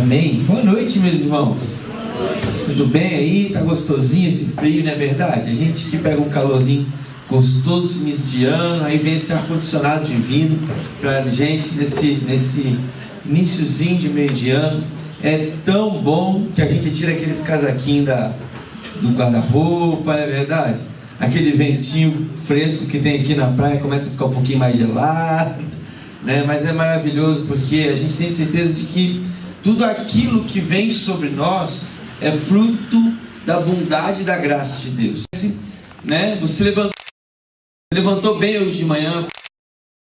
Amém? Boa noite, meus irmãos. Tudo bem aí? Tá gostosinho esse frio, não é verdade? A gente que pega um calorzinho gostoso de início de ano, aí vem esse ar-condicionado divino pra gente nesse iniciozinho de meio de ano. É tão bom que a gente tira aqueles casaquinhos do guarda-roupa, não é verdade? Aquele ventinho fresco que tem aqui na praia começa a ficar um pouquinho mais gelado, né? Mas é maravilhoso porque a gente tem certeza de que tudo aquilo que vem sobre nós é fruto da bondade e da graça de Deus, né? Você levantou bem hoje de manhã, um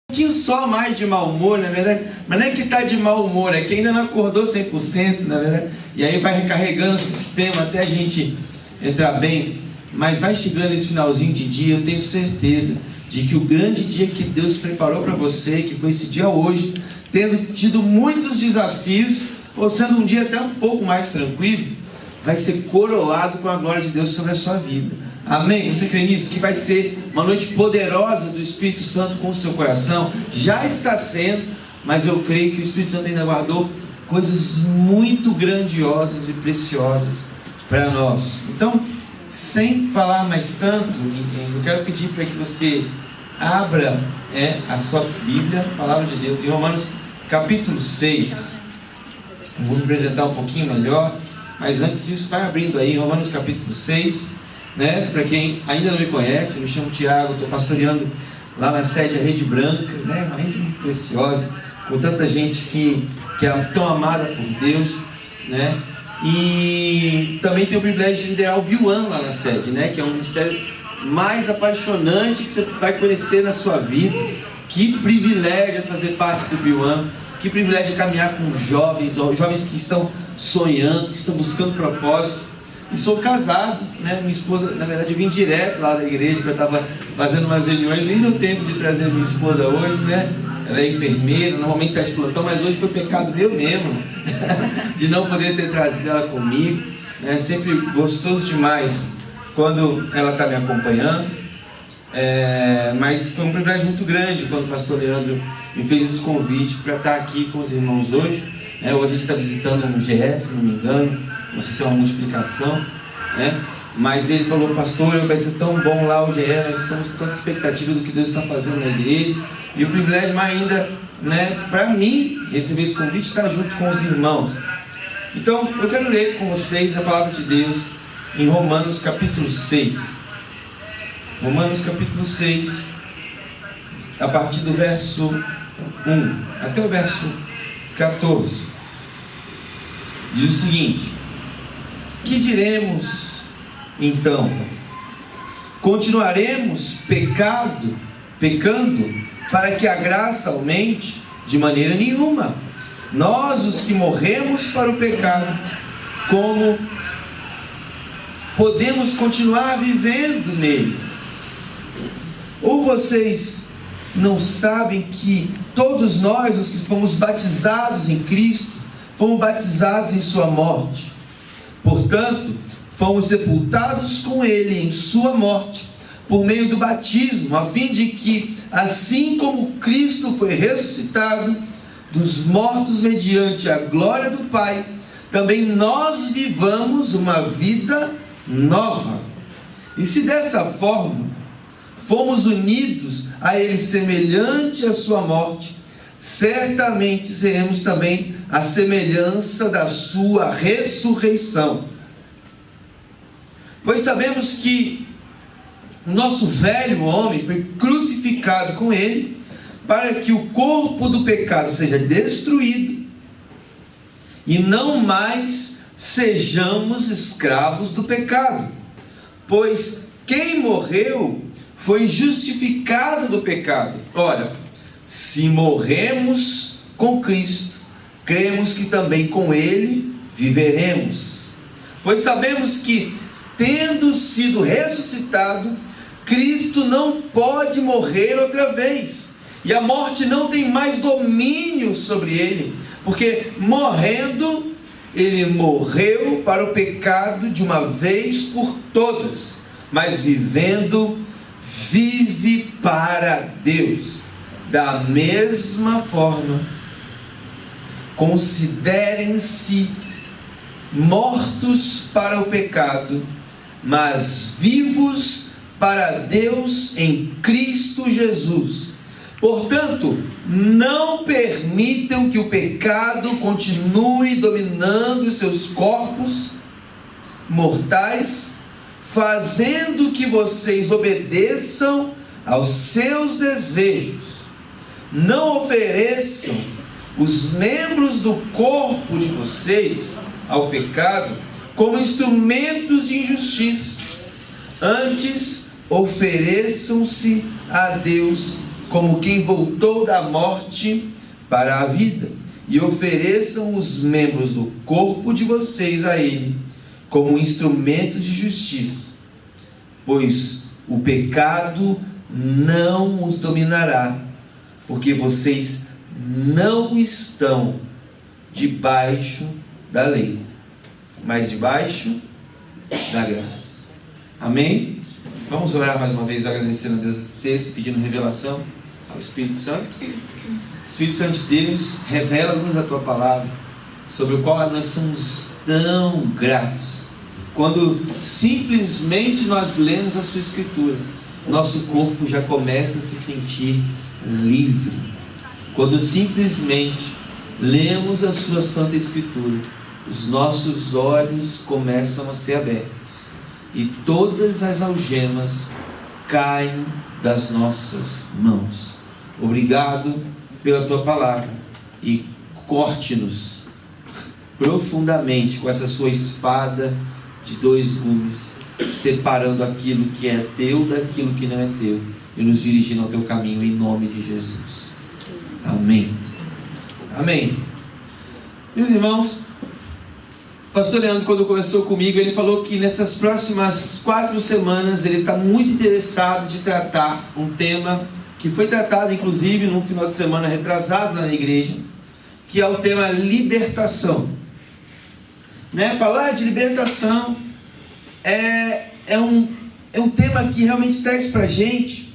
pouquinho só mais de mau humor, na verdade, mas não é que está de mau humor, é que ainda não acordou 100%, na verdade, e aí vai recarregando o sistema até a gente entrar bem. Mas vai chegando esse finalzinho de dia, eu tenho certeza de que o grande dia que Deus preparou para você, que foi esse dia hoje, tendo tido muitos desafios, ou sendo um dia até um pouco mais tranquilo, vai ser coroado com a glória de Deus sobre a sua vida. Amém? Você crê nisso? Que vai ser uma noite poderosa do Espírito Santo com o seu coração? Já está sendo, mas eu creio que o Espírito Santo ainda guardou coisas muito grandiosas e preciosas para nós. Então, sem falar mais tanto, eu quero pedir para que você abra a sua Bíblia, a Palavra de Deus, em Romanos capítulo 6. Eu vou me apresentar um pouquinho melhor, mas antes disso, vai abrindo aí, Romanos capítulo 6, né? Para quem ainda não me conhece, eu me chamo Tiago, estou pastoreando lá na sede a Rede Branca, né? Uma rede muito preciosa, com tanta gente que é tão amada por Deus, né? E também tenho o privilégio de liderar o Biuan lá na sede, né? Que é um ministério mais apaixonante que você vai conhecer na sua vida. Que privilégio fazer parte do Biuan, que privilégio caminhar com jovens que estão sonhando, que estão buscando propósito. E sou casado, né? Minha esposa, na verdade, eu vim direto lá da igreja, que eu estava fazendo umas reuniões, nem deu tempo de trazer minha esposa hoje, né? Ela é enfermeira, normalmente está de plantão, mas hoje foi pecado meu mesmo, de não poder ter trazido ela comigo. É sempre gostoso demais quando ela está me acompanhando, mas foi um privilégio muito grande quando o pastor Leandro me fez esse convite para estar aqui com os irmãos hoje. Hoje ele está visitando um GS, se não me engano, não sei se é uma multiplicação, né? Mas ele falou: pastor, vai ser tão bom lá o GE, nós estamos com tanta expectativa do que Deus está fazendo na igreja. E o privilégio ainda, né, para mim, receber esse convite, estar junto com os irmãos. Então, eu quero ler com vocês a palavra de Deus em Romanos capítulo 6. Romanos capítulo 6, a partir do verso 1 até o verso 14. Diz o seguinte: que diremos então? Continuaremos pecando para que a graça aumente? De maneira nenhuma. Nós, os que morremos para o pecado, como podemos continuar vivendo nele? Ou vocês não sabem que todos nós, os que fomos batizados em Cristo, fomos batizados em sua morte? Portanto, fomos sepultados com ele em sua morte, por meio do batismo, a fim de que, assim como Cristo foi ressuscitado dos mortos mediante a glória do Pai, também nós vivamos uma vida nova. E se dessa forma fomos unidos a ele semelhante à sua morte, certamente seremos também a semelhança da sua ressurreição. Pois sabemos que o nosso velho homem foi crucificado com ele, para que o corpo do pecado seja destruído, e não mais sejamos escravos do pecado. Pois quem morreu foi justificado do pecado. Ora, se morremos com Cristo, cremos que também com ele viveremos. Pois sabemos que, tendo sido ressuscitado, Cristo não pode morrer outra vez, e a morte não tem mais domínio sobre ele, porque morrendo, ele morreu para o pecado de uma vez por todas, mas vivendo, vive para Deus. Da mesma forma, considerem-se mortos para o pecado, mas vivos para Deus em Cristo Jesus. Portanto, não permitam que o pecado continue dominando os seus corpos mortais, fazendo que vocês obedeçam aos seus desejos. Não ofereçam os membros do corpo de vocês ao pecado como instrumentos de injustiça. Antes, ofereçam-se a Deus como quem voltou da morte para a vida, e ofereçam os membros do corpo de vocês a Ele como instrumentos de justiça, pois o pecado não os dominará, porque vocês não estão debaixo da lei, mas debaixo da graça. Amém? Vamos orar mais uma vez, agradecendo a Deus esse texto, pedindo revelação ao Espírito Santo. O Espírito Santo de Deus, revela-nos a Tua palavra, sobre o qual nós somos tão gratos. Quando simplesmente nós lemos a Sua Escritura, nosso corpo já começa a se sentir livre. Quando simplesmente lemos a Sua Santa Escritura, os nossos olhos começam a ser abertos e todas as algemas caem das nossas mãos. Obrigado pela Tua palavra, e corte-nos profundamente com essa Sua espada de 2 gumes, separando aquilo que é Teu daquilo que não é Teu, e nos dirigindo ao Teu caminho, em nome de Jesus. Amém. Amém. Meus irmãos, o pastor Leandro, quando conversou comigo, ele falou que nessas próximas 4 semanas ele está muito interessado de tratar um tema que foi tratado inclusive num final de semana retrasado na igreja, que é o tema libertação. Falar de libertação é um tema que realmente traz para a gente,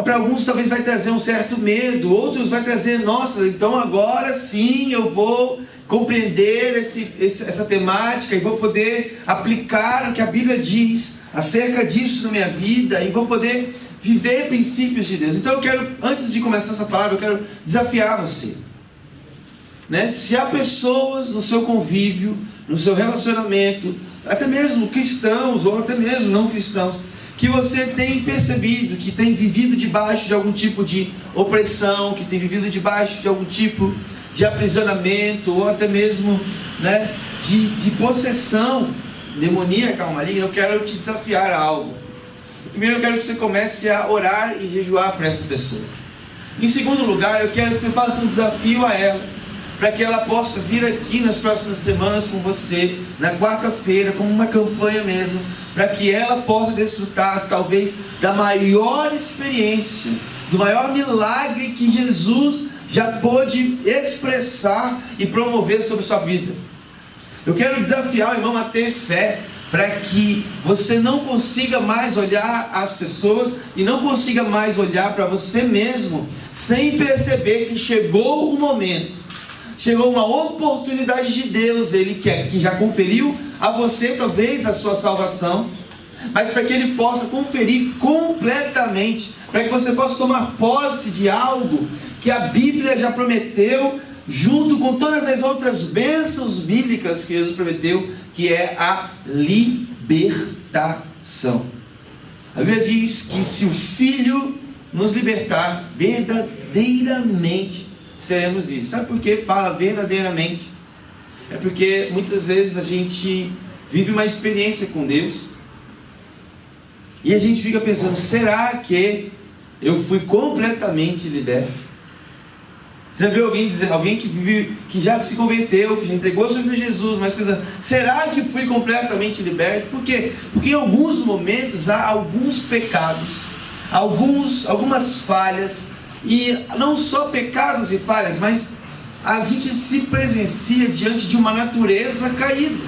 para alguns talvez vai trazer um certo medo, outros vai trazer, nossa, então agora sim eu vou compreender essa temática e vou poder aplicar o que a Bíblia diz acerca disso na minha vida e vou poder viver princípios de Deus. Então eu quero, antes de começar essa palavra, eu quero desafiar você, se há pessoas no seu convívio, no seu relacionamento, até mesmo cristãos ou até mesmo não cristãos, que você tem percebido que tem vivido debaixo de algum tipo de opressão, que tem vivido debaixo de algum tipo de aprisionamento, ou até mesmo de possessão demoníaca ou maligna, eu quero te desafiar a algo. Primeiro, eu quero que você comece a orar e jejuar para essa pessoa. Em segundo lugar, eu quero que você faça um desafio a ela, para que ela possa vir aqui nas próximas semanas com você, na quarta-feira, como uma campanha mesmo, para que ela possa desfrutar talvez da maior experiência, do maior milagre que Jesus já pôde expressar e promover sobre sua vida. Eu quero desafiar o irmão a ter fé, para que você não consiga mais olhar as pessoas e não consiga mais olhar para você mesmo, sem perceber que chegou o momento, chegou uma oportunidade de Deus, Ele que já conferiu a você talvez a sua salvação, mas para que Ele possa conferir completamente, para que você possa tomar posse de algo que a Bíblia já prometeu, junto com todas as outras bênçãos bíblicas que Jesus prometeu, que é a libertação. A Bíblia diz que se o Filho nos libertar, verdadeiramente seremos livres. Sabe por que fala verdadeiramente? É porque muitas vezes a gente vive uma experiência com Deus e a gente fica pensando, será que eu fui completamente liberto? Você viu alguém que já se converteu, que já entregou a sua vida a Jesus, mas pensando, será que fui completamente liberto? Por quê? Porque em alguns momentos há alguns pecados, algumas falhas, e não só pecados e falhas, mas a gente se presencia diante de uma natureza caída.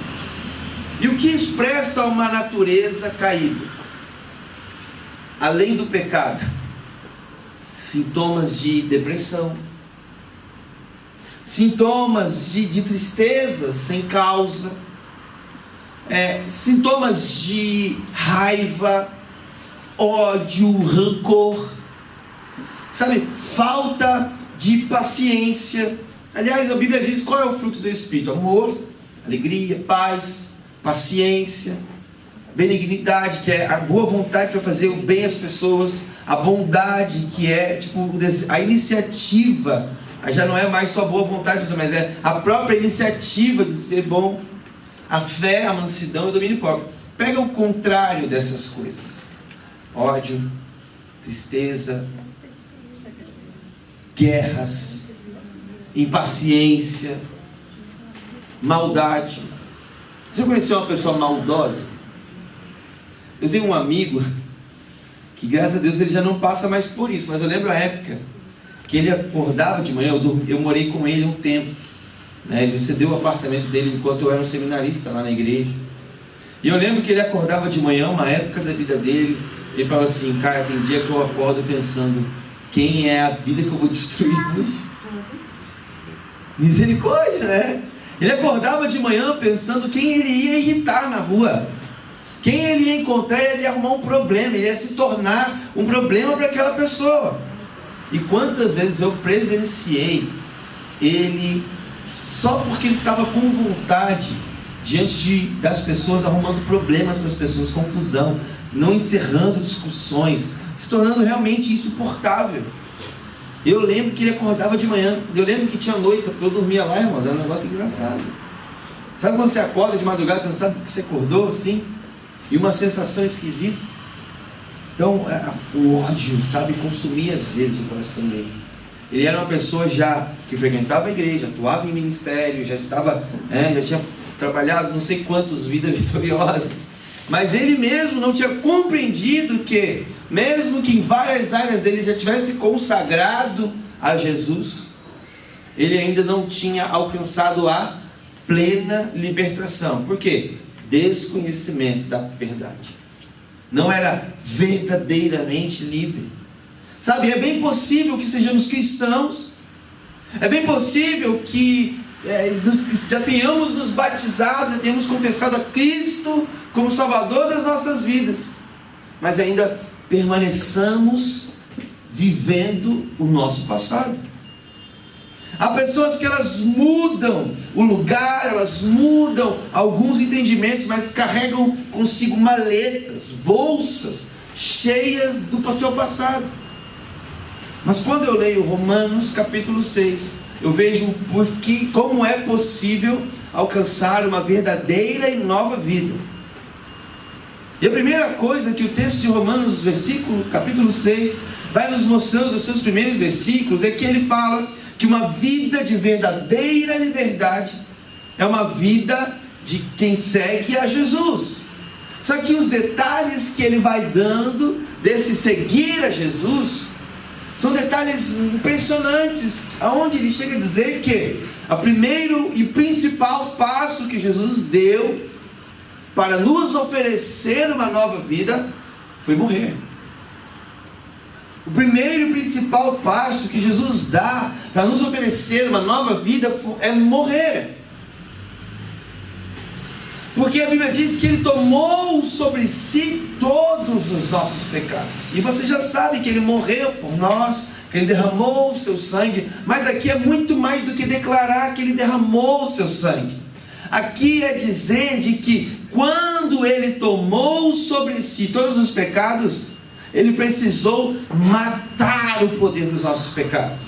E o que expressa uma natureza caída? Além do pecado, sintomas de depressão, sintomas de tristeza sem causa, sintomas de raiva, ódio, rancor, sabe, falta de paciência. Aliás, a Bíblia diz qual é o fruto do Espírito: amor, alegria, paz, paciência, benignidade, que é a boa vontade para fazer o bem às pessoas, a bondade, que é tipo a iniciativa, já não é mais só boa vontade, mas é a própria iniciativa de ser bom, a fé, a mansidão e o domínio próprio. Pega o contrário dessas coisas: ódio, tristeza, guerras, impaciência, maldade. Você conheceu uma pessoa maldosa? Eu tenho um amigo que, graças a Deus, ele já não passa mais por isso, mas eu lembro a época que ele acordava de manhã. Eu morei com ele um tempo, né? Ele cedeu o apartamento dele enquanto eu era um seminarista lá na igreja. E eu lembro que ele acordava de manhã, uma época da vida dele, ele falava assim: cara, tem dia que eu acordo pensando, quem é a vida que eu vou destruir hoje? Misericórdia, né? Ele acordava de manhã pensando quem ele ia irritar na rua, quem ele ia encontrar, ele ia arrumar um problema, ele ia se tornar um problema para aquela pessoa. E quantas vezes eu presenciei ele, só porque ele estava com vontade, diante das pessoas, arrumando problemas para as pessoas, confusão, não encerrando discussões, se tornando realmente insuportável. Eu lembro que ele acordava de manhã, eu lembro que tinha noites, porque eu dormia lá, irmãos, era um negócio engraçado. Sabe quando você acorda de madrugada, você não sabe porque você acordou assim? E uma sensação esquisita. Então, o ódio, sabe, consumia às vezes o coração dele. Ele era uma pessoa já que frequentava a igreja, atuava em ministério, já estava, já tinha trabalhado não sei quantas vidas vitoriosas. Mas ele mesmo não tinha compreendido que, mesmo que em várias áreas dele já tivesse consagrado a Jesus, ele ainda não tinha alcançado a plena libertação. Por quê? Desconhecimento da verdade. Não era verdadeiramente livre. Sabe, é bem possível que sejamos cristãos, é bem possível que já tenhamos nos batizado, já tenhamos confessado a Cristo como Salvador das nossas vidas, mas ainda permaneçamos vivendo o nosso passado. Há pessoas que elas mudam o lugar, elas mudam alguns entendimentos, mas carregam consigo maletas, bolsas cheias do seu passado. Mas quando eu leio Romanos capítulo 6, eu vejo como é possível alcançar uma verdadeira e nova vida. E a primeira coisa que o texto de Romanos, capítulo 6, vai nos mostrando nos seus primeiros versículos, é que ele fala que uma vida de verdadeira liberdade é uma vida de quem segue a Jesus. Só que os detalhes que ele vai dando desse seguir a Jesus são detalhes impressionantes, aonde ele chega a dizer que o primeiro e principal passo que Jesus deu para nos oferecer uma nova vida foi morrer. O primeiro e principal passo que Jesus dá para nos oferecer uma nova vida é morrer. Porque a Bíblia diz que Ele tomou sobre si todos os nossos pecados. E você já sabe que Ele morreu por nós, que Ele derramou o seu sangue. Mas aqui é muito mais do que declarar que Ele derramou o seu sangue. Aqui é dizer de que quando Ele tomou sobre si todos os pecados, Ele precisou matar o poder dos nossos pecados.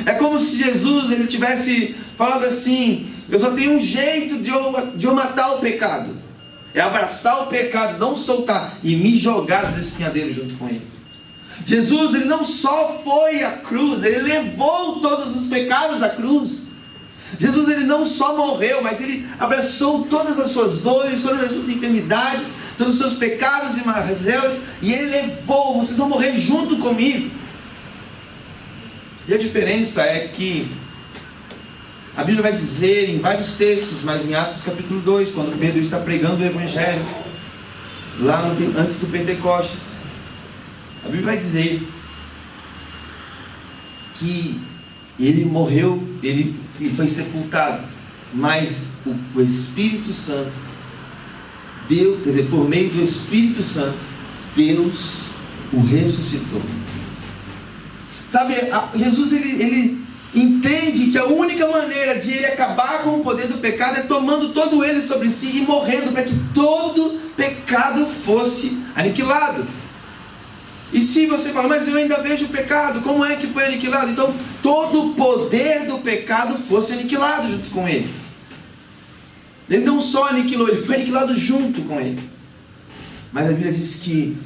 É como se Jesus ele tivesse falado assim: eu só tenho um jeito de eu matar o pecado, é abraçar o pecado, não soltar e me jogar do espinhadeiro junto com ele. Jesus ele não só foi à cruz, ele levou todos os pecados à cruz. Jesus ele não só morreu, mas ele abraçou todas as suas dores, todas as suas enfermidades, todos os seus pecados e mazelas, e ele levou. Vocês vão morrer junto comigo. E a diferença é que a Bíblia vai dizer em vários textos, mas em Atos capítulo 2, quando Pedro está pregando o Evangelho, lá antes do Pentecostes, a Bíblia vai dizer que ele morreu, ele e foi sepultado, mas o Espírito Santo, Deus, quer dizer, por meio do Espírito Santo, Deus o ressuscitou. Sabe, Jesus ele entende que a única maneira de ele acabar com o poder do pecado é tomando todo ele sobre si e morrendo para que todo pecado fosse aniquilado. E se você fala, mas eu ainda vejo o pecado, como é que foi aniquilado? Então, todo o poder do pecado fosse aniquilado junto com ele. Ele não só aniquilou, ele foi aniquilado junto com ele. Mas a Bíblia diz que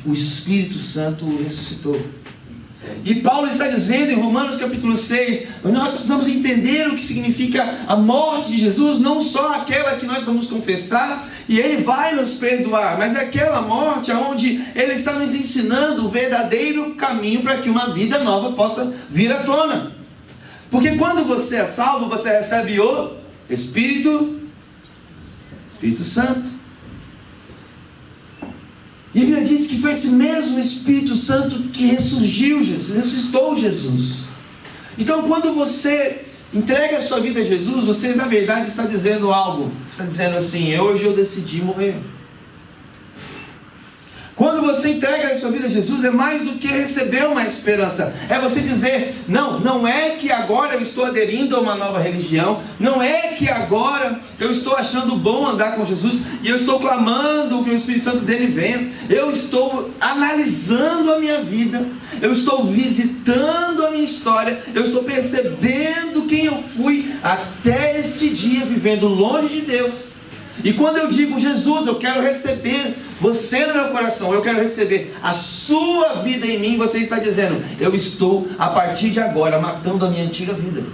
o Espírito Santo o ressuscitou. E Paulo está dizendo em Romanos capítulo 6, nós precisamos entender o que significa a morte de Jesus, não só aquela que nós vamos confessar, e Ele vai nos perdoar, mas é aquela morte onde Ele está nos ensinando o verdadeiro caminho para que uma vida nova possa vir à tona. Porque quando você é salvo, você recebe o Espírito Santo. E a Bíblia diz que foi esse mesmo Espírito Santo que ressuscitou Jesus. Então, quando você entrega a sua vida a Jesus, você na verdade está dizendo algo. Está dizendo assim, hoje eu decidi morrer. Quando você entrega a sua vida a Jesus, é mais do que receber uma esperança. É você dizer, não é que agora eu estou aderindo a uma nova religião, não é que agora eu estou achando bom andar com Jesus, e eu estou clamando que o Espírito Santo dele venha. Eu estou analisando a minha vida, eu estou visitando a minha história, eu estou percebendo quem eu fui até este dia, vivendo longe de Deus. E quando eu digo, Jesus, eu quero receber você no meu coração, eu quero receber a sua vida em mim, você está dizendo, eu estou a partir de agora matando a minha antiga vida.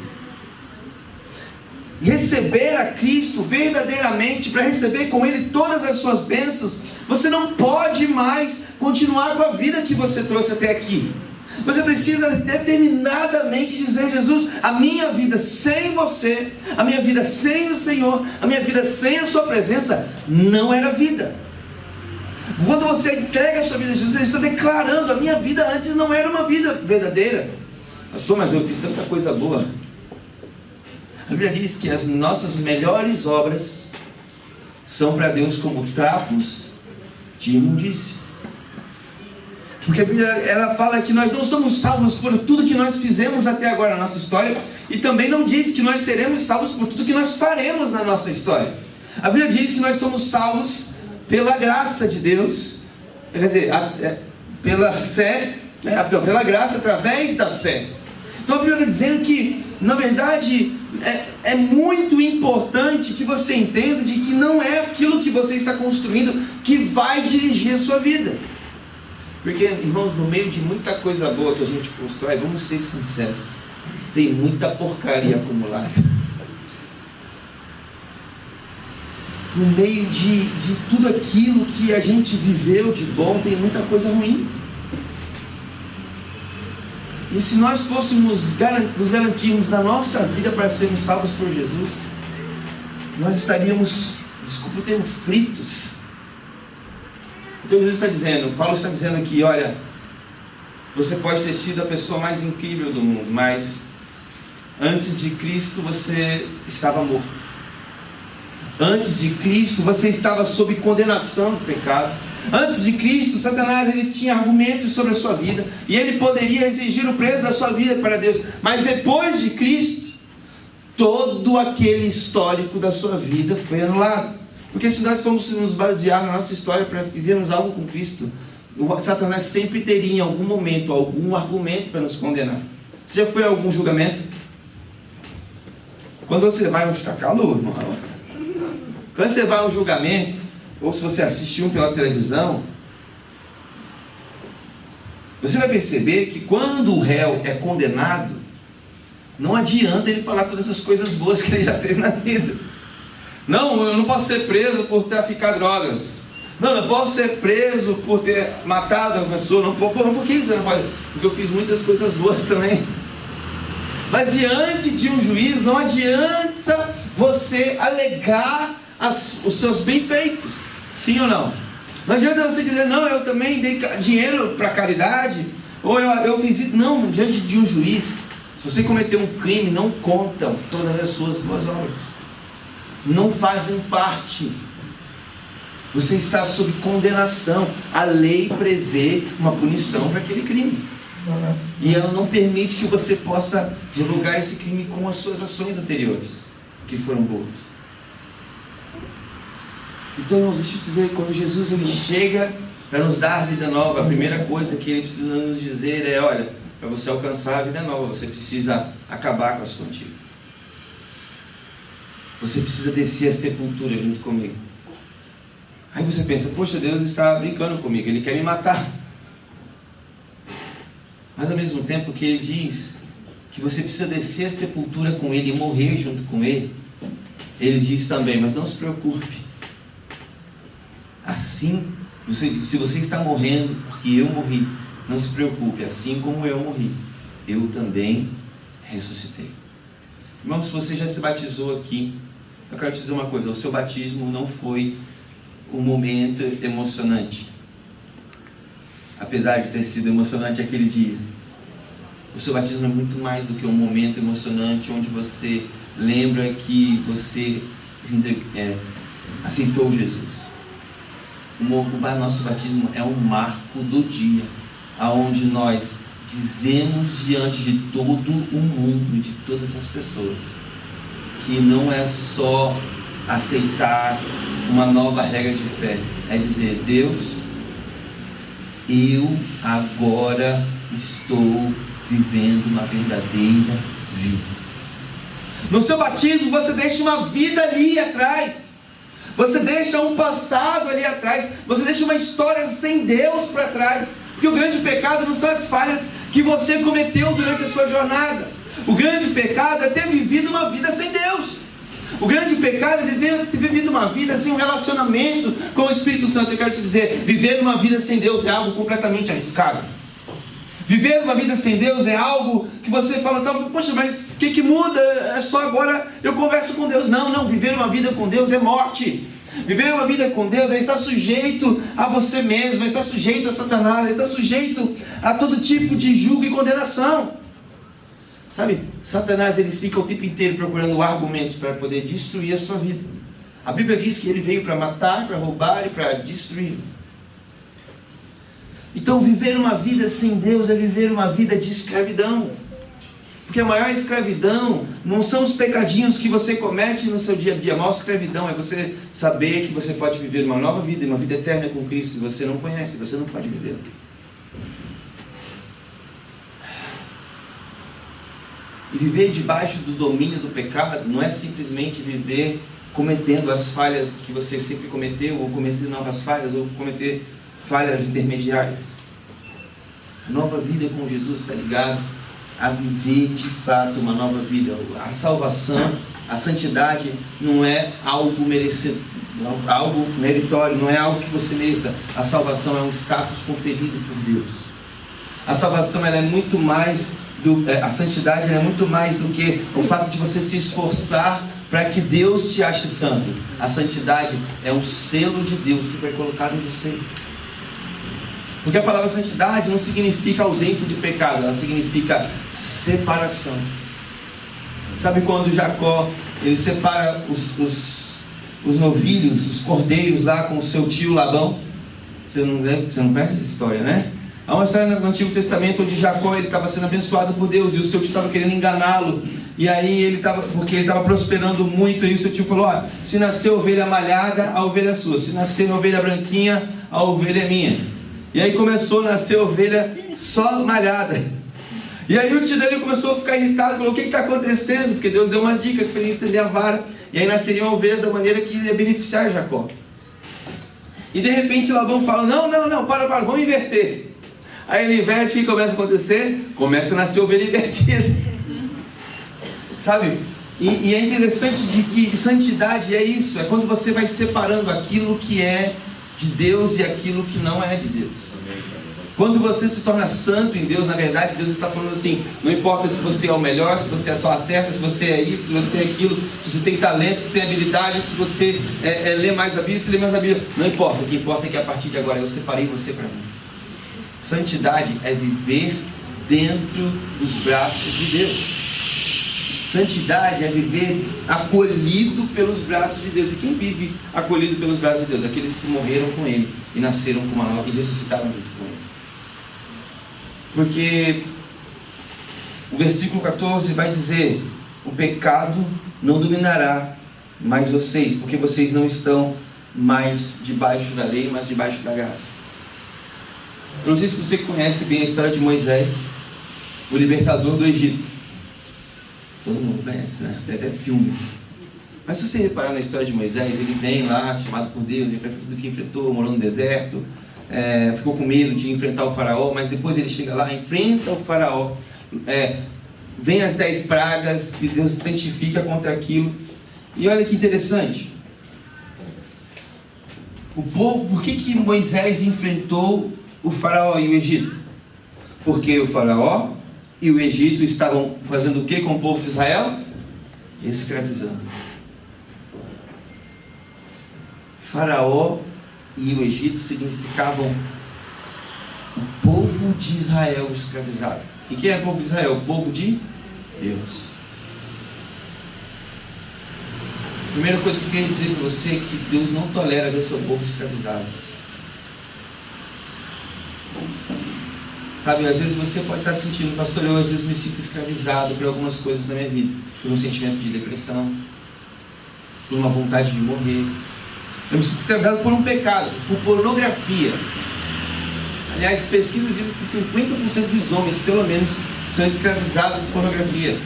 Receber a Cristo verdadeiramente, para receber com Ele todas as suas bênçãos, você não pode mais continuar com a vida que você trouxe até aqui. Você precisa determinadamente dizer, Jesus, a minha vida sem você, a minha vida sem o Senhor, a minha vida sem a sua presença, não era vida. Quando você entrega a sua vida a Jesus, você está declarando, a minha vida antes não era uma vida verdadeira. Pastor, mas eu fiz tanta coisa boa. A Bíblia diz que as nossas melhores obras são para Deus como trapos de imundícia. Porque a Bíblia ela fala que nós não somos salvos por tudo que nós fizemos até agora na nossa história, e também não diz que nós seremos salvos por tudo que nós faremos na nossa história. A Bíblia diz que nós somos salvos pela graça de Deus, quer dizer, pela fé, pela graça através da fé. Então a Bíblia está dizendo que, na verdade, é muito importante que você entenda de que não é aquilo que você está construindo que vai dirigir a sua vida. Porque, irmãos, no meio de muita coisa boa que a gente constrói, vamos ser sinceros, tem muita porcaria acumulada. No meio de tudo aquilo que a gente viveu de bom, tem muita coisa ruim. E se nós fôssemos nos garantirmos na nossa vida para sermos salvos por Jesus, nós estaríamos, desculpa o termo, fritos. Então Jesus está dizendo, Paulo está dizendo aqui, olha, você pode ter sido a pessoa mais incrível do mundo, mas antes de Cristo você estava morto. Antes de Cristo você estava sob condenação do pecado. Antes de Cristo, Satanás ele tinha argumentos sobre a sua vida, e ele poderia exigir o preço da sua vida para Deus. Mas depois de Cristo, todo aquele histórico da sua vida foi anulado. Porque se nós formos nos basear na nossa história para vivermos algo com Cristo, o Satanás sempre teria em algum momento algum argumento para nos condenar. Você já foi a algum julgamento? Quando você vai está calor, irmão. Quando você vai a um julgamento, ou se você assistir um pela televisão, você vai perceber que quando o réu é condenado, não adianta ele falar todas as coisas boas que ele já fez na vida. Não, eu não posso ser preso por traficar drogas. Não, eu posso ser preso por ter matado uma pessoa. Não, por que isso não pode? Porque eu fiz muitas coisas boas também. Mas diante de um juiz, não adianta você alegar os seus bem-feitos. Sim ou não? Não adianta você dizer, não, eu também dei dinheiro para caridade, ou eu fiz isso. Não, diante de um juiz, Se você cometeu um crime, não contam todas as suas boas obras. Não fazem parte. Você está sob condenação. A lei prevê uma punição para aquele crime. E ela não permite que você possa revogar esse crime com as suas ações anteriores, que foram boas. Então, irmãos, deixa eu dizer, quando Jesus ele chega para nos dar vida nova, a primeira coisa que ele precisa nos dizer é, olha, para você alcançar a vida nova, você precisa acabar com a sua antiga. Você precisa descer a sepultura junto comigo. Aí você pensa, poxa, Deus está brincando comigo, Ele quer me matar. Mas ao mesmo tempo que Ele diz que você precisa descer a sepultura com Ele e morrer junto com Ele, Ele diz também, mas não se preocupe. Assim, se você está morrendo porque eu morri, não se preocupe, assim como eu morri, eu também ressuscitei. Irmão, se você já se batizou aqui, eu quero te dizer uma coisa, o seu batismo não foi um momento emocionante, apesar de ter sido emocionante aquele dia. O seu batismo é muito mais do que um momento emocionante, onde você lembra que você aceitou Jesus. O nosso batismo é um marco do dia, aonde nós dizemos diante de todo o mundo, de todas as pessoas, que não é só aceitar uma nova regra de fé, é dizer, Deus, eu agora estou vivendo uma verdadeira vida. No seu batismo você deixa uma vida ali atrás. Você deixa um passado ali atrás. Você deixa uma história sem Deus para trás. Porque o grande pecado não são as falhas que você cometeu durante a sua jornada. O grande pecado é ter vivido uma vida sem Deus. O grande pecado é ter vivido uma vida sem um relacionamento com o Espírito Santo. Eu quero te dizer, viver uma vida sem Deus é algo completamente arriscado. Viver uma vida sem Deus é algo que você fala, poxa, mas o que muda? É só agora eu converso com Deus. Não, viver uma vida com Deus é morte. Viver uma vida com Deus é estar sujeito a você mesmo, é estar sujeito a Satanás, é estar sujeito a todo tipo de julgo e condenação. Sabe, Satanás ele fica o tempo inteiro procurando argumentos para poder destruir a sua vida. A Bíblia diz que ele veio para matar, para roubar e para destruir. Então viver uma vida sem Deus é viver uma vida de escravidão. Porque a maior escravidão não são os pecadinhos que você comete no seu dia a dia. A maior escravidão é você saber que você pode viver uma nova vida, uma vida eterna com Cristo, que você não conhece, você não pode viver. E viver debaixo do domínio do pecado não é simplesmente viver cometendo as falhas que você sempre cometeu, ou cometer novas falhas, ou cometer falhas intermediárias. A nova vida com Jesus está ligado a viver de fato uma nova vida. A salvação, a santidade não é algo merecido, algo meritório, não é algo que você mereça. A salvação é um status conferido por Deus. A salvação ela é muito mais a santidade é muito mais do que o fato de você se esforçar para que Deus te ache santo. A santidade é um selo de Deus que foi colocado em você. Porque a palavra santidade não significa ausência de pecado, ela significa separação. Sabe quando Jacó ele separa os novilhos, os cordeiros lá com o seu tio Labão? Você não conhece essa história, né? Há uma história no Antigo Testamento onde Jacó ele estava sendo abençoado por Deus e o seu tio estava querendo enganá-lo. E aí porque ele estava prosperando muito, e o seu tio falou: se nascer ovelha malhada, a ovelha é sua; se nascer ovelha branquinha, a ovelha é minha. E aí começou a nascer ovelha só malhada. E aí o tio dele começou a ficar irritado, falou: o que está acontecendo? Porque Deus deu umas dicas para ele estender a vara, e aí nasceriam ovelhas da maneira que ia beneficiar Jacó. E de repente Labão fala: não, para, vamos inverter. Aí ele inverte, e começa a acontecer? Começa a nascer ovelha invertida. Sabe? E é interessante de que santidade é isso, é quando você vai separando aquilo que é de Deus e aquilo que não é de Deus. Quando você se torna santo em Deus, na verdade Deus está falando assim: não importa se você é o melhor, se você só acerta, se você é isso, se você é aquilo, se você tem talento, se tem habilidade, se você lê mais a Bíblia, se lê mais a Bíblia, não importa. O que importa é que a partir de agora eu separei você para mim. Santidade é viver dentro dos braços de Deus. Santidade é viver acolhido pelos braços de Deus. E quem vive acolhido pelos braços de Deus? Aqueles que morreram com Ele e nasceram com uma nova e ressuscitaram junto com Ele. Porque o versículo 14 vai dizer: o pecado não dominará mais vocês, porque vocês não estão mais debaixo da lei, mas debaixo da graça. Eu não sei se você conhece bem a história de Moisés, o libertador do Egito. Todo mundo conhece, né? Tem até filme. Mas se você reparar na história de Moisés, ele vem lá, chamado por Deus, enfrenta tudo que enfrentou, morou no deserto, ficou com medo de enfrentar o faraó, mas depois ele chega lá, enfrenta o faraó, vem as 10 pragas, e Deus testifica contra aquilo. E olha que interessante. O povo, por que Moisés enfrentou o faraó e o Egito? Porque o faraó e o Egito estavam fazendo o que com o povo de Israel? Escravizando. Faraó e o Egito significavam o povo de Israel escravizado. E quem é o povo de Israel? O povo de Deus. Primeira coisa que eu queria dizer para você é que Deus não tolera ver seu povo escravizado. Sabe, às vezes você pode estar sentindo: pastor, eu às vezes me sinto escravizado por algumas coisas da minha vida, por um sentimento de depressão, por uma vontade de morrer. Eu me sinto escravizado por um pecado, por pornografia. Aliás, pesquisas dizem que 50% dos homens, pelo menos, são escravizados por pornografia.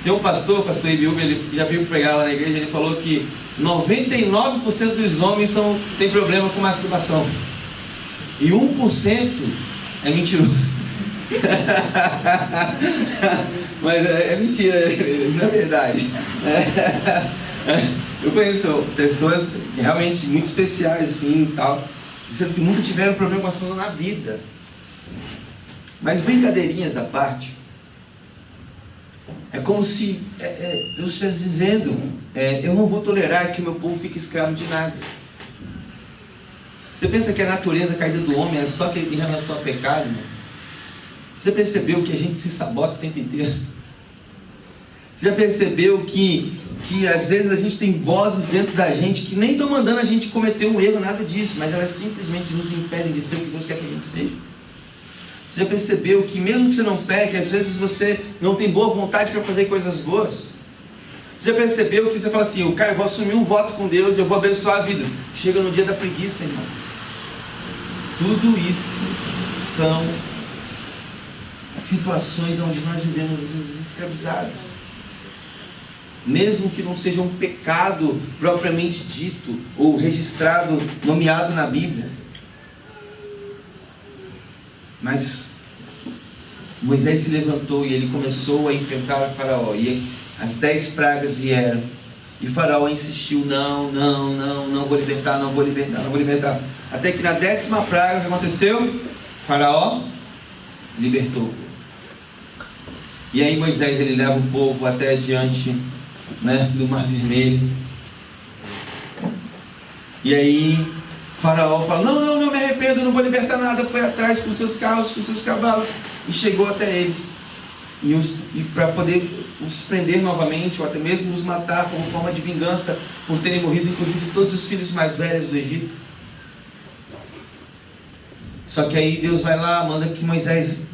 Tem um pastor, o pastor Ibiúba, ele já veio pregar lá na igreja, ele falou que 99% dos homens têm problema com masturbação. E 1% é mentiroso. Mas é mentira, não é verdade. Eu conheço pessoas realmente muito especiais assim e tal, dizendo que nunca tiveram problema com as coisas na vida. Mas brincadeirinhas à parte, é como se Deus estivesse dizendo: eu não vou tolerar que o meu povo fique escravo de nada. Você pensa que a natureza caída do homem é só em relação ao pecado, irmão? Você percebeu que a gente se sabota o tempo inteiro? Você já percebeu que às vezes a gente tem vozes dentro da gente que nem estão mandando a gente cometer um erro, nada disso, mas elas simplesmente nos impedem de ser o que Deus quer que a gente seja? Você já percebeu que mesmo que você não peque, às vezes você não tem boa vontade para fazer coisas boas? Você já percebeu que você fala assim: eu vou assumir um voto com Deus, eu vou abençoar a vida. Chega no dia da preguiça, irmão. Tudo isso são situações onde nós vivemos às vezes escravizados. Mesmo que não seja um pecado propriamente dito, ou registrado, nomeado na Bíblia. Mas Moisés se levantou e ele começou a enfrentar o faraó. E as 10 pragas vieram. E Faraó insistiu: não vou libertar, não vou libertar. Até que na 10ª praga, o que aconteceu? Faraó libertou. E aí Moisés, ele leva o povo até diante, do Mar Vermelho. E aí Faraó fala: não me arrependo, não vou libertar nada. Foi atrás com seus carros, com seus cavalos, e chegou até eles. E para poder os prender novamente, ou até mesmo os matar como forma de vingança por terem morrido, inclusive todos os filhos mais velhos do Egito. Só que aí Deus vai lá, manda que Moisés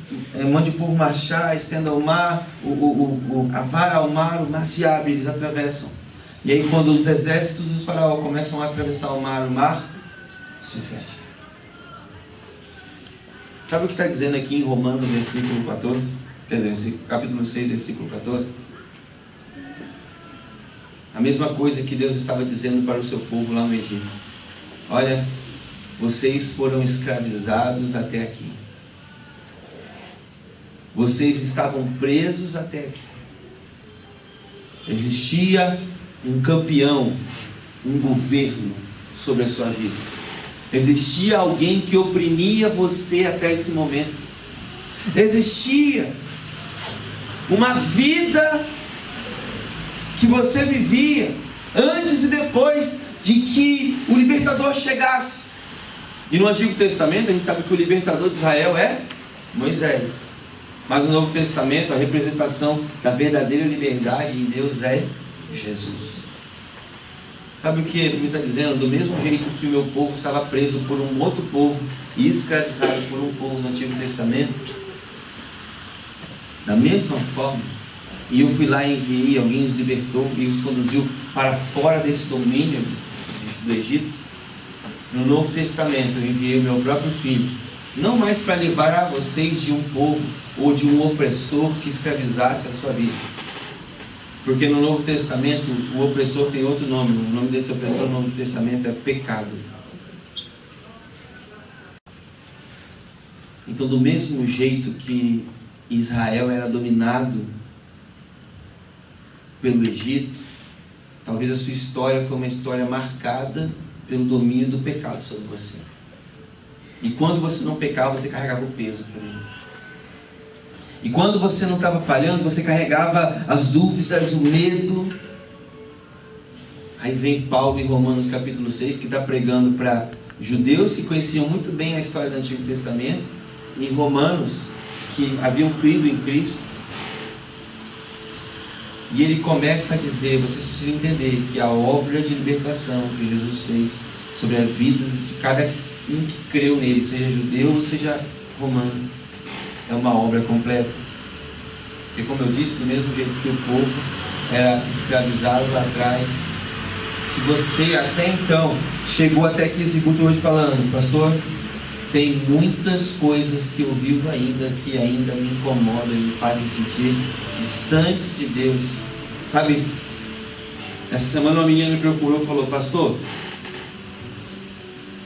mande o povo marchar, estenda o mar, a vara ao mar, o mar se abre, eles atravessam. E aí quando os exércitos dos faraó começam a atravessar o mar se fecha. Sabe o que está dizendo aqui em Romanos, versículo 14? Quer dizer, capítulo 6, versículo 14. A mesma coisa que Deus estava dizendo para o seu povo lá no Egito. Olha, vocês foram escravizados até aqui. Vocês estavam presos até aqui. Existia um campeão, um governo sobre a sua vida. Existia alguém que oprimia você até esse momento. Existia uma vida que você vivia antes e depois de que o libertador chegasse. E no Antigo Testamento a gente sabe que o libertador de Israel é Moisés. Mas no Novo Testamento, a representação da verdadeira liberdade em Deus é Jesus. Sabe o que ele está dizendo? Do mesmo jeito que o meu povo estava preso por um outro povo e escravizado por um povo no Antigo Testamento, da mesma forma, e eu fui lá e enviei, alguém os libertou e os conduziu para fora desse domínio do Egito. No Novo Testamento eu enviei o meu próprio Filho, não mais para livrar vocês de um povo ou de um opressor que escravizasse a sua vida. Porque no Novo Testamento o opressor tem outro nome. O nome desse opressor no Novo Testamento é pecado. Então, do mesmo jeito que Israel era dominado pelo Egito, talvez a sua história foi uma história marcada pelo domínio do pecado sobre você. E quando você não pecava, você carregava o peso para mim. E quando você não estava falhando, você carregava as dúvidas, o medo. Aí vem Paulo em Romanos capítulo 6, que está pregando para judeus que conheciam muito bem a história do Antigo Testamento, e romanos que haviam crido em Cristo. E ele começa a dizer: vocês precisam entender que a obra de libertação que Jesus fez sobre a vida de cada um que creu nele, seja judeu ou seja romano, é uma obra completa. Porque, como eu disse, do mesmo jeito que o povo era escravizado lá atrás, se você até então chegou até aqui esse culto hoje falando: pastor, tem muitas coisas que eu vivo ainda que ainda me incomodam e me fazem sentir distantes de Deus. Sabe, essa semana uma menina me procurou e falou: pastor,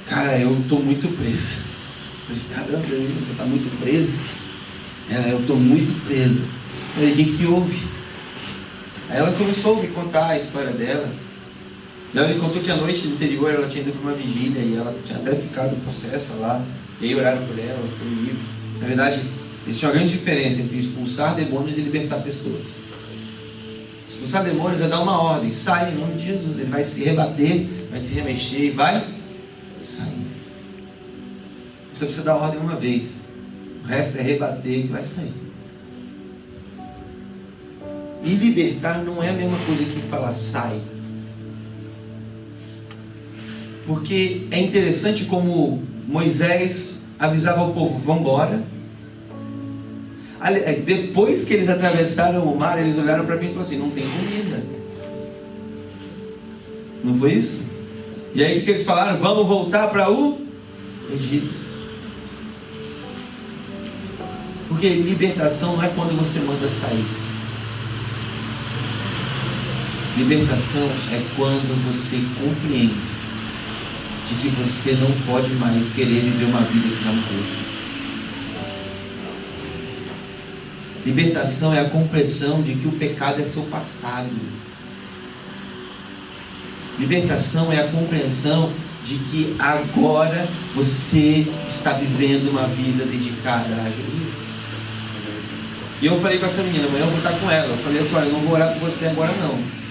cara, eu estou muito presa. Eu falei: caramba, você está muito presa? Eu estou muito presa. Eu falei: o que houve? Aí ela começou a me contar a história dela. Ela me contou que à noite no interior ela tinha ido para uma vigília e ela tinha até ficado possessa lá. E aí oraram por ela, foi livre. Na verdade, existe uma grande diferença entre expulsar demônios e libertar pessoas. Expulsar demônios é dar uma ordem: sai em nome de Jesus. Ele vai se rebater, vai se remexer e vai sair. Você precisa dar ordem uma vez, o resto é rebater que vai sair. E libertar não é a mesma coisa que falar sai. Porque é interessante como Moisés avisava o povo: vamos embora. Aliás, depois que eles atravessaram o mar, eles olharam para frente e falaram assim: não tem comida. Não foi isso? E aí o que eles falaram? Vamos voltar para o Egito. Porque libertação não é quando você manda sair. Libertação é quando você compreende de que você não pode mais querer viver uma vida que já morreu. Libertação é a compreensão de que o pecado é seu passado. Libertação é a compreensão de que agora você está vivendo uma vida dedicada a Jesus. E eu falei com essa menina: amanhã eu vou estar com ela. Eu falei assim: olha, eu não vou orar por você agora não.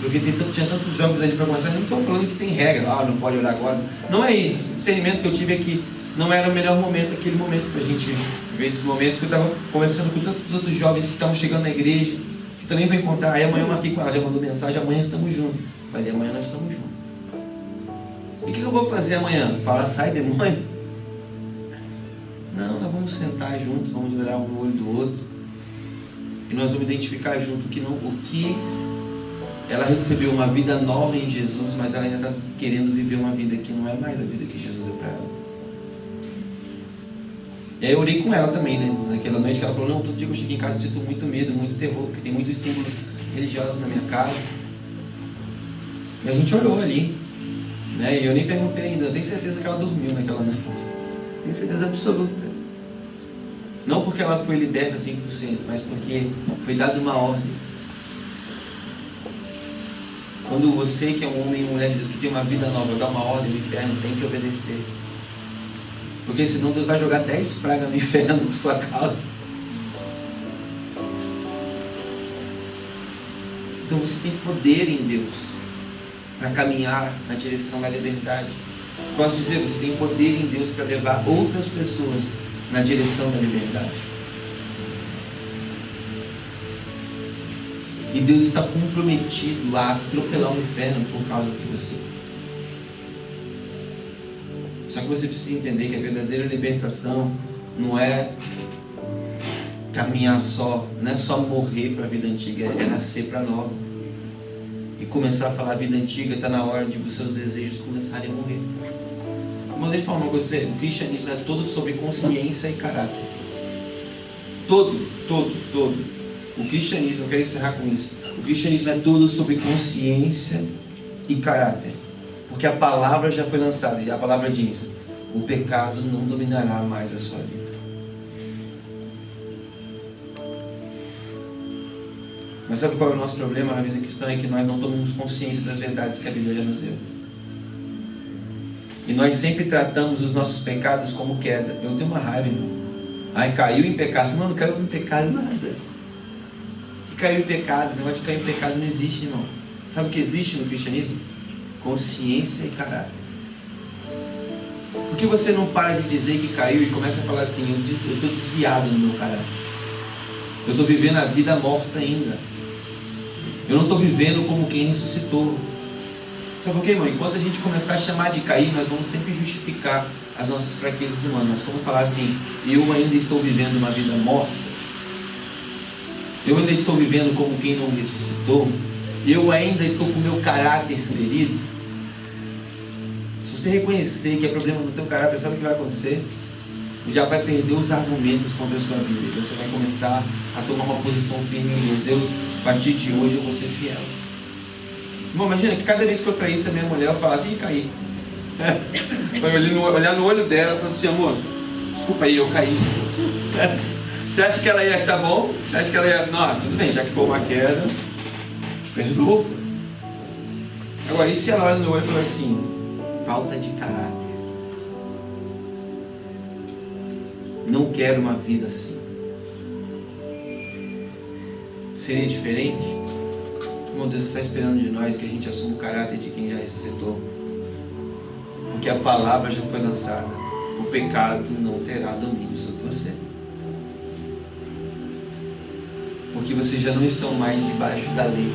Porque tinha tantos jogos ali para começar. Eu não estou falando que tem regra, não pode orar agora. Não é isso. O discernimento que eu tive é que não era o melhor momento, aquele momento para a gente ver esse momento. Que eu estava conversando com tantos outros jovens que estavam chegando na igreja, que também vão encontrar. Aí amanhã eu marquei com ela, já mandou mensagem: amanhã estamos juntos. Falei: amanhã nós estamos juntos. E o que eu vou fazer amanhã? Fala: sai demônio? Não, nós vamos sentar juntos, vamos olhar um no olho do outro e nós vamos identificar junto o que ela recebeu uma vida nova em Jesus, mas ela ainda está querendo viver uma vida que não é mais a vida que Jesus deu para ela. E aí eu orei com ela também, né? Naquela noite que ela falou: não, todo dia que eu chego em casa eu sinto muito medo, muito terror, porque tem muitos símbolos religiosos na minha casa. E a gente orou ali, né? E eu nem perguntei ainda, eu tenho certeza que ela dormiu naquela noite. Tenho certeza absoluta. Não porque ela foi liberta 100%, mas porque foi dada uma ordem. Quando você, que é um homem e uma mulher de Deus, que tem uma vida nova, dá uma ordem no inferno, tem que obedecer. Porque senão Deus vai jogar 10 pragas no inferno por sua causa. Então você tem poder em Deus para caminhar na direção da liberdade. Posso dizer, você tem poder em Deus para levar outras pessoas na direção da liberdade. E Deus está comprometido a atropelar o inferno por causa de você. Só que você precisa entender que a verdadeira libertação não é caminhar só, não é só morrer para a vida antiga, é nascer para a nova. E começar a falar a vida antiga, está na hora de os seus desejos começarem a morrer. Mas deixa eu falar uma coisa, o cristianismo é todo sobre consciência e caráter. Todo. O cristianismo, eu quero encerrar com isso. O cristianismo é todo sobre consciência e caráter. Porque a palavra já foi lançada, e a palavra diz: o pecado não dominará mais a sua vida. Mas sabe qual é o nosso problema na vida cristã? É que nós não tomamos consciência das verdades que a Bíblia já nos deu. E nós sempre tratamos os nossos pecados como queda. Eu tenho uma raiva, irmão. Ai, caiu em pecado. Não caiu em pecado nada. Que caiu em pecado? Esse negócio de cair em pecado não existe, irmão. Sabe o que existe no cristianismo? Consciência e caráter. Por que você não para de dizer que caiu e começa a falar assim: eu estou desviado no meu caráter. Eu estou vivendo a vida morta ainda. Eu não estou vivendo como quem ressuscitou. Sabe por quê, irmão? Enquanto a gente começar a chamar de cair, nós vamos sempre justificar as nossas fraquezas humanas. Nós vamos falar assim: eu ainda estou vivendo uma vida morta. Eu ainda estou vivendo como quem não ressuscitou. Eu ainda estou com o meu caráter ferido. Se você reconhecer que é problema no teu caráter, sabe o que vai acontecer? O diabo vai perder os argumentos contra a sua vida. E você vai começar a tomar uma posição firme em Deus. Deus, a partir de hoje eu vou ser fiel. Irmão, imagina que cada vez que eu traísse a minha mulher, eu falasse: ih, caí. Olhar no olho dela e falar assim: amor, desculpa aí, eu caí. Você acha que ela ia achar bom? Acha que ela ia... Não, tudo bem, já que for uma queda, te perdoo. Agora, e se ela olha no meu olho e fala assim: falta de caráter, não quero uma vida assim? Seria diferente? Irmão, Deus está esperando de nós que a gente assuma o caráter de quem já ressuscitou. Porque a palavra já foi lançada: o pecado não terá domínio sobre você. Porque vocês já não estão mais debaixo da lei,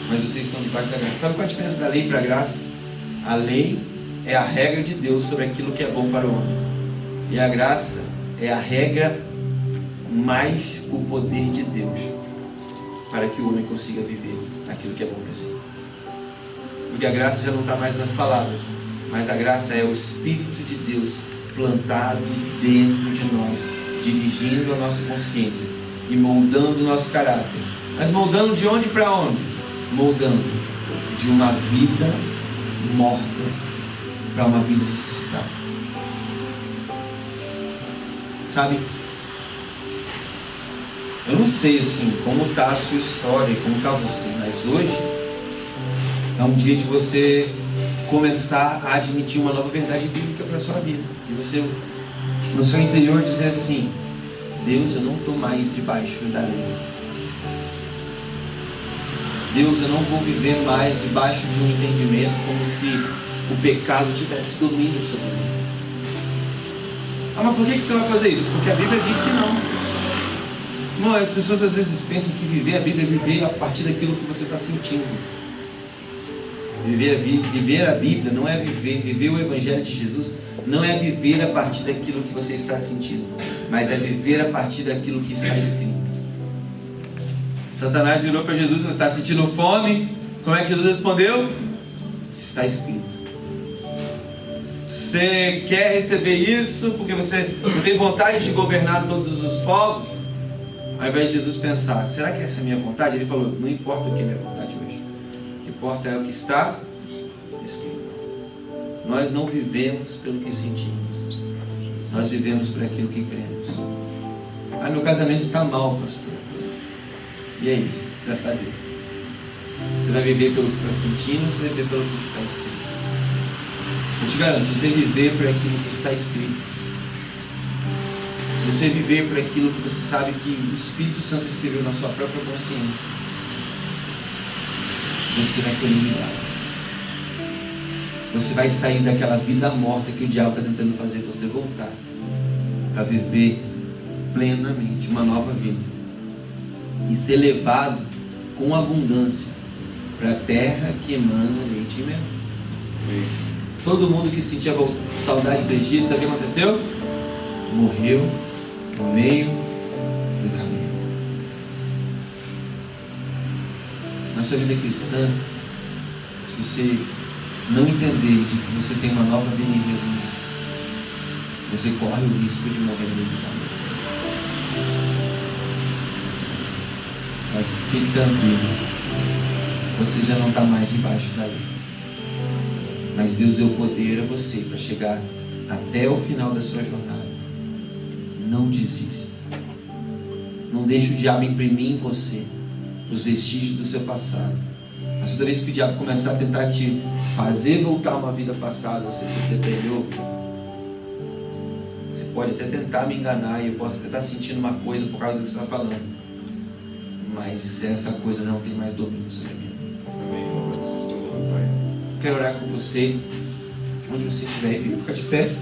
mas vocês estão debaixo da graça. Sabe qual é a diferença da lei para a graça? A lei é a regra de Deus sobre aquilo que é bom para o homem, e a graça é a regra mais o poder de Deus para que o homem consiga viver aquilo que é bom para si. Porque a graça já não está mais nas palavras, mas a graça é o Espírito de Deus plantado dentro de nós, dirigindo a nossa consciência e moldando o nosso caráter. Mas moldando de onde para onde? Moldando de uma vida morta para uma vida ressuscitada. Sabe? Eu não sei assim como está a sua história, como está você, mas hoje é um dia de você começar a admitir uma nova verdade bíblica para a sua vida. E você, no seu interior, dizer assim: Deus, eu não estou mais debaixo da lei. Deus, eu não vou viver mais debaixo de um entendimento como se o pecado tivesse domínio sobre mim. Ah, mas por que você vai fazer isso? Porque a Bíblia diz que não. Não, as pessoas às vezes pensam que viver a Bíblia é viver a partir daquilo que você está sentindo. Viver a Bíblia não é viver o Evangelho de Jesus não é viver a partir daquilo que você está sentindo, mas é viver a partir daquilo que está escrito. Satanás virou para Jesus: você está sentindo fome? Como é que Jesus respondeu? Está escrito. Você quer receber isso porque você não tem vontade de governar todos os povos? Ao invés de Jesus pensar: será que essa é a minha vontade? Ele falou: não importa o que é minha vontade hoje, o que importa é o que está escrito. Nós não vivemos pelo que sentimos, nós vivemos por aquilo que cremos. Ah, meu casamento está mal, pastor. E aí, o que você vai fazer? Você vai viver pelo que você está sentindo, ou você vai viver pelo que está escrito? Eu te garanto, se você viver por aquilo que está escrito, se você viver por aquilo que você sabe que o Espírito Santo escreveu na sua própria consciência, você vai colher milagres. Você vai sair daquela vida morta que o diabo está tentando fazer você voltar para viver plenamente uma nova vida e ser levado com abundância para a terra que emana leite e mel. Todo mundo que sentia saudade do Egito, sabe o que aconteceu? Morreu no meio do caminho. Na sua vida cristã, se você não entender de que você tem uma nova vida em Jesus, você corre o risco de morrer no meio do caminho. Mas fique tranquilo, você já não está mais debaixo da lei. Mas Deus deu poder a você para chegar até o final da sua jornada. Não desista. Não deixe o diabo imprimir em você os vestígios do seu passado. Mas toda vez que o diabo começar a tentar te fazer voltar a uma vida passada, você se aprendeu. Você pode até tentar me enganar e eu posso até estar sentindo uma coisa por causa do que você está falando. Mas essa coisa não tem mais domínio sobre a minha vida. Quero orar com você, onde você estiver, e fica de pé.